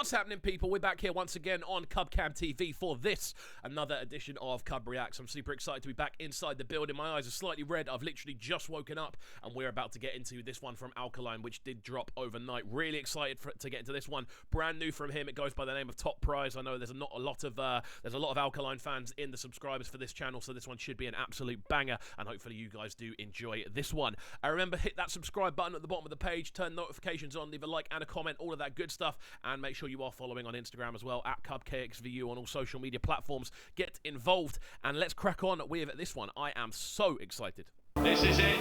What's happening, people? We're back here once again on CubCamTV for this, another edition of CubReacts. I'm super excited to be back inside the building. My eyes are slightly red. I've literally just woken up, and we're about to get into this one from Alkaline, which did drop overnight. Really excited to get into this one. Brand new from him. It goes by the name of Top Prize. I know there's a lot of Alkaline fans in the subscribers for this channel, so this one should be an absolute banger, and hopefully you guys do enjoy this one. Remember, hit that subscribe button at the bottom of the page, turn notifications on, leave a like and a comment, all of that good stuff, and make sure you are following on Instagram as well, at KXVU on all social media platforms. Get involved, and let's crack on with this one. I am so excited. This is it.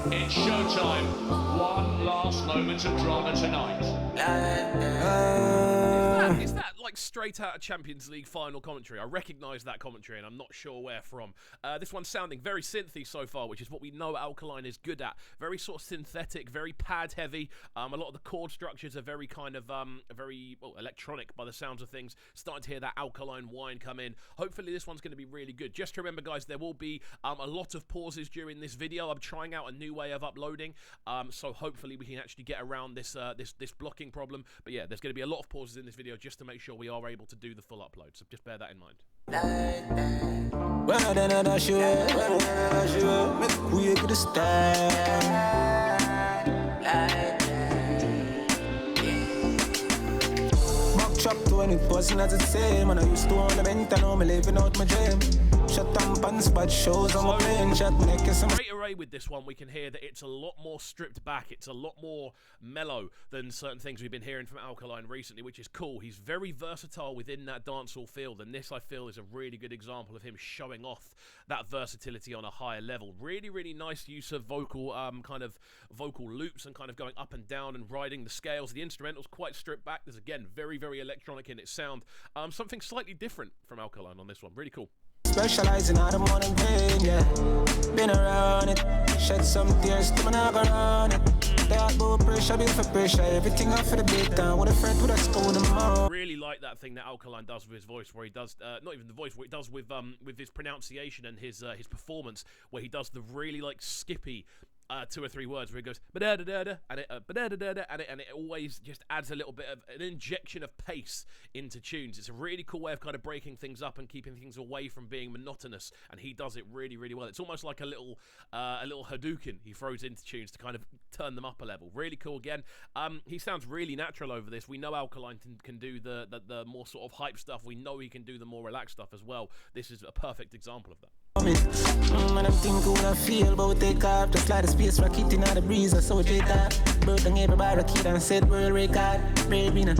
It's showtime. One last moment of drama tonight. Is that like straight out of Champions League final commentary? I recognise that commentary, and I'm not sure where from. This one's sounding very synthy so far, which is what we know Alkaline is good at. Very sort of synthetic, very pad heavy. A lot of the chord structures are very kind of very electronic by the sounds of things. Starting to hear that Alkaline whine come in. Hopefully this one's going to be really good. Just remember, guys, there will be a lot of pauses during this video. I'm trying out a new way of uploading, so hopefully we can actually get around this this blocking problem. But yeah, there's going to be a lot of pauses in this video just to make sure we are able to do the full upload, so just bear that in mind. Chop to any person as the same, and I used to own a vent and now I'm living out my dream. Shut down pants, but shows on my plane. Shut neck and some. Straight away with this one, we can hear that it's a lot more stripped back. It's a lot more mellow than certain things we've been hearing from Alkaline recently, which is cool. He's very versatile within that dancehall field, and this, I feel, is a really good example of him showing off that versatility on a higher level. Really, really nice use of vocal kind of vocal loops and kind of going up and down and riding the scales. The instrumental's quite stripped back. There's, again, very, very electronic in its sound. Something slightly different from Alkaline on this one. Really cool. Specializing out of morning pain, yeah. Been around it, shed some tears, to my knock around it. That bull pressure, built for pressure, everything off for the big town. What a friend with a school tomorrow. Really like that thing that Alkaline does with his voice, where he does not even the voice, what he does with his pronunciation and his performance, where he does the really like skippy 2 or 3 words where he goes ba-da-da-da-da, and it always just adds a little bit of an injection of pace into tunes. It's a really cool way of kind of breaking things up and keeping things away from being monotonous, and he does it really, really well. It's almost like a little Hadouken he throws into tunes to kind of turn them up a level. Really cool. Again, he sounds really natural over this. We know Alkaline can do the more sort of hype stuff. We know he can do the more relaxed stuff as well. This is a perfect example of that. And I'm thinking what I feel about take off, just like the space rocket in the breeze. I saw J that bird and everybody kid and said world record, baby now.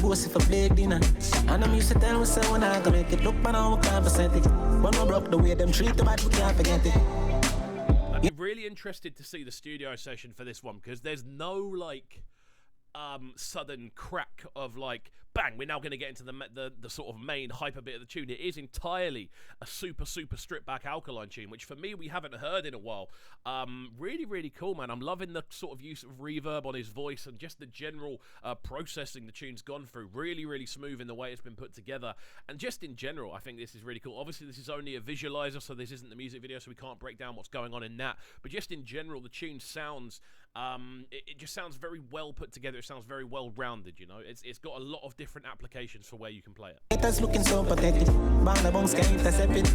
Boss if I play dinner. And I'm used to tell myself when I can make it look, but now we can't percent it. But no broke the way them treat the bad, we can't forget it. I'd be really interested to see the studio session for this one, because there's no like sudden crack of like bang, we're now going to get into the sort of main hyper bit of the tune. It is entirely a super stripped back Alkaline tune, which for me we haven't heard in a while. Really, really cool, man. I'm loving the sort of use of reverb on his voice and just the general processing the tune's gone through. Really, really smooth in the way it's been put together, and just in general I think this is really cool. Obviously this is only a visualizer, so this isn't the music video, so we can't break down what's going on in that, but just in general the tune sounds it just sounds very well put together. It sounds very well rounded, you know. It's got a lot of different applications for where you can play it. It's looking so pathetic. Banda bones can't intercept it.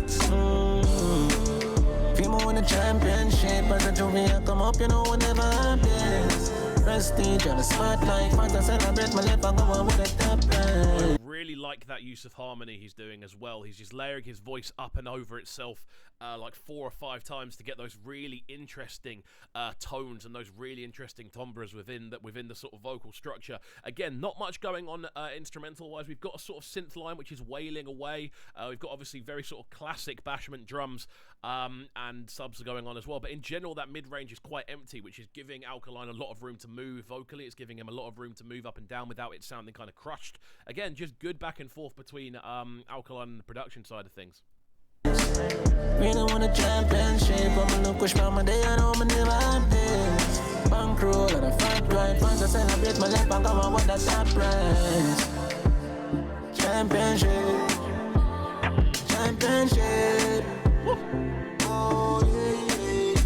If you move in the championship, as a junior come up, you know whenever I'm there. Prestige on the spotlight, fans to celebrate my lip and go on with the top line. I really like that use of harmony he's doing as well. He's just layering his voice up and over itself like 4 or 5 times to get those really interesting tones and those really interesting timbres within the sort of vocal structure. Again, not much going on instrumental wise. We've got a sort of synth line which is wailing away. We've got obviously very sort of classic bashment drums and subs are going on as well, but in general that mid-range is quite empty, which is giving Alkaline a lot of room to move vocally. It's giving him a lot of room to move up and down without it sounding kind of crushed. Again, just good back and forth between Alkaline and the production side of things. Really want a championship, I'm look push my day, I know me never have this. Bankroll and a fat drive, fans to celebrate my life and come on with that top prize. Championship, championship. Oh yeah,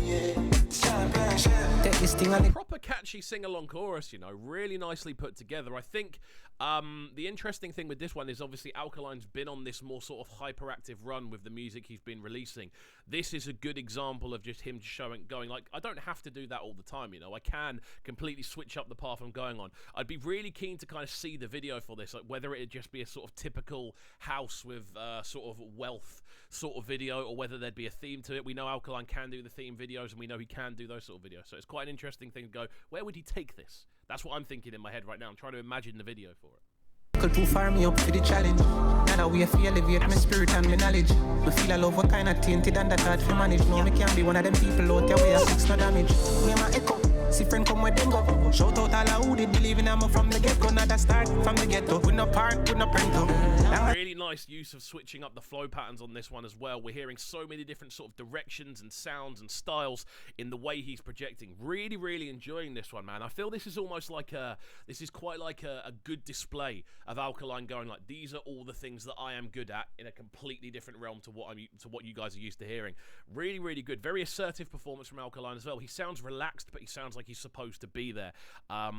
yeah, yeah. Championship. Take this thing I proper catchy sing-along chorus, you know, really nicely put together. I think the interesting thing with this one is obviously Alkaline's been on this more sort of hyperactive run with the music he's been releasing. This is a good example of just him going like, I don't have to do that all the time, you know, I can completely switch up the path I'm going on. I'd be really keen to kind of see the video for this, like whether it'd just be a sort of typical house with sort of wealth sort of video, or whether there'd be a theme to it. We know Alkaline can do the theme videos, and we know he can do those sort of videos, so it's quite an interesting thing to go, where would he take this? That's what I'm thinking in my head right now. I'm trying to imagine the video for it. to fire me up for the challenge. Now that we have to elevate my spirit and my knowledge. I feel I love what kind of tainted and that hard to manage. No, me can't be one of them people out there where I fix no damage. Me my echo, see friend come where them go. Shout out all who did believe in I'm from the get-go. Not a start from the ghetto. With no park, with no print. Really nice use of switching up the flow patterns on this one as well. We're hearing so many different sort of directions and sounds and styles in the way he's projecting. Really, really enjoying this one, man. I feel this is almost like this is quite like a good display of Alkaline going like, these are all the things that I am good at in a completely different realm to what you guys are used to hearing. Really, really good. Very assertive performance from Alkaline as well. He sounds relaxed, but he sounds like he's supposed to be there,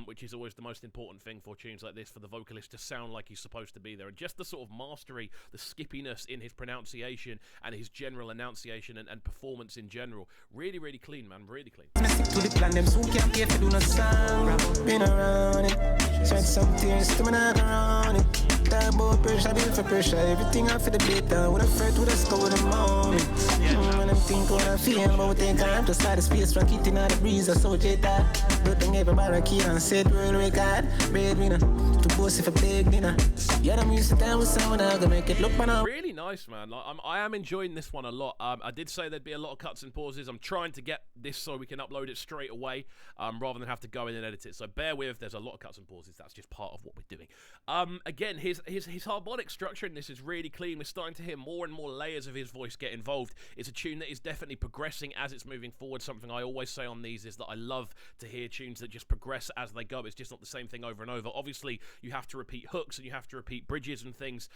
which is always the most important thing for tunes like this, for the vocalist to sound like he's supposed to be there. And just the sort of mastery, the skippiness in his pronunciation and his general enunciation and performance in general. Really, really clean, man. Really clean. To the plan, them soon can't pay for do no song. Been around it, shed some tears to me not around it. Talk about pressure, build for pressure. Everything off for the beat down. With a friend, with a score, with a moment. When I'm thinking what I feel, but we think I'm to start the space, rock it in the breeze, I saw Jetta. Broken every barricade and set world record. Breadwinner, to boast if I big dinner. Yeah, I'm used to time with someone, I'm gonna make it look now. Really nice, man. Like, I am enjoying this one a lot. I did say there'd be a lot of cuts and pauses. I'm trying to get this so we can upload it straight away, rather than have to go in and edit it. So bear with, there's a lot of cuts and pauses. That's just part of what we're doing. Again, his harmonic structure in this is really clean. We're starting to hear more and more layers of his voice get involved. It's a tune that is definitely progressing as it's moving forward. Something I always say on these is that I love to hear tunes that just progress as they go. It's just not the same thing over and over. Obviously, you have to repeat hooks and you have to repeat bridges and things,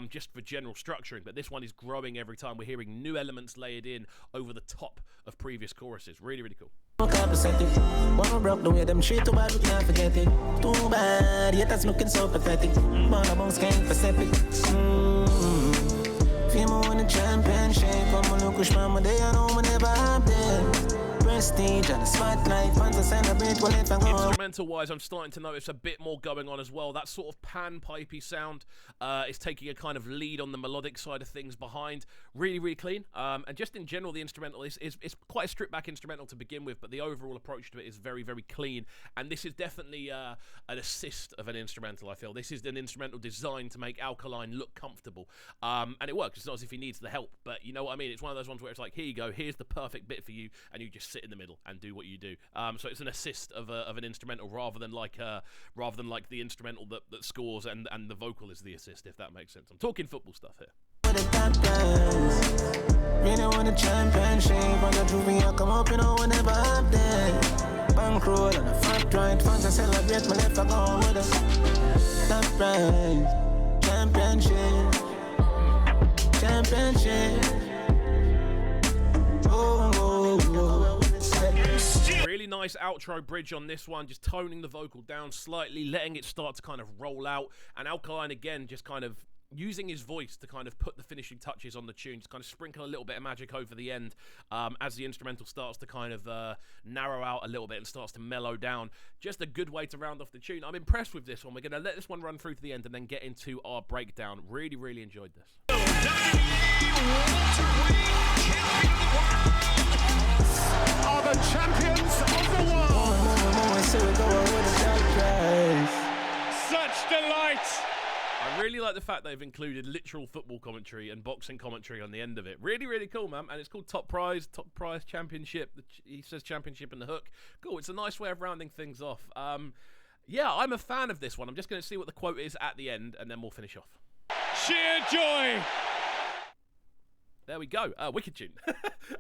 just for general structuring, but this one is growing every time. We're hearing new elements layered in over the top of previous choruses. Really, really cool. One broke the way them treat too bad, we can't forget it. Too bad, yet that's looking so pathetic. But I bounce can't Pacific. Feel more in the championship. I'm gonna look wish mama day, I know we never have them. Prestige and the spotlight, fans to celebrate, well if I go. Instrumental wise, I'm starting to notice a bit more going on as well. That sort of pan-pipey sound is taking a kind of lead on the melodic side of things behind. Really, really clean. And just in general, the instrumental is quite a stripped back instrumental to begin with, but the overall approach to it is very, very clean. And this is definitely an assist of an instrumental, I feel. This is an instrumental designed to make Alkaline look comfortable. And it works. It's not as if he needs the help, but you know what I mean? It's one of those ones where it's like, here you go, here's the perfect bit for you, and you just sit in the middle and do what you do. So it's an assist of an instrumental rather than like the instrumental that scores and the vocal is the assist, if that makes sense. I'm talking football stuff here. Really want a championship, on the trophy I come up, you know, whenever I'm there. Bankroll and a front right, fans I celebrate, my left I go with us. Top prize, championship. Really nice outro bridge on this one, just toning the vocal down slightly, letting it start to kind of roll out, and Alkaline again just kind of using his voice to kind of put the finishing touches on the tune, just kind of sprinkle a little bit of magic over the end as the instrumental starts to kind of narrow out a little bit and starts to mellow down. Just a good way to round off the tune. I'm impressed with this one. We're going to let this one run through to the end and then get into our breakdown. Really, really enjoyed this. Are the champions of the world. Such delight. I really like the fact they've included literal football commentary and boxing commentary on the end of it. Really, really cool, man. And it's called Top Prize Championship. He says championship in the hook. Cool. It's a nice way of rounding things off. Yeah, I'm a fan of this one. I'm just going to see what the quote is at the end, and then we'll finish off. Sheer joy. There we go. Wicked tune.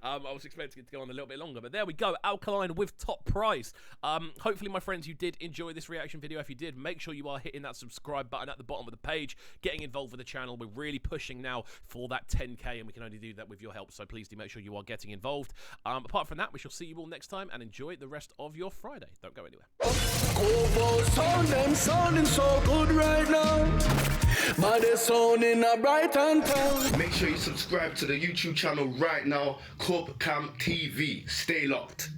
I was expecting it to go on a little bit longer, but there we go. Alkaline with Top Price. Hopefully, my friends, you did enjoy this reaction video. If you did, make sure you are hitting that subscribe button at the bottom of the page, getting involved with the channel. We're really pushing now for that 10K, and we can only do that with your help. So please do make sure you are getting involved. Apart from that, we shall see you all next time, and enjoy the rest of your Friday. Don't go anywhere. Them sounding so good right now, but they're sounding a bright and town. Make sure you subscribe to the YouTube channel right now, CubCamTV. Stay locked.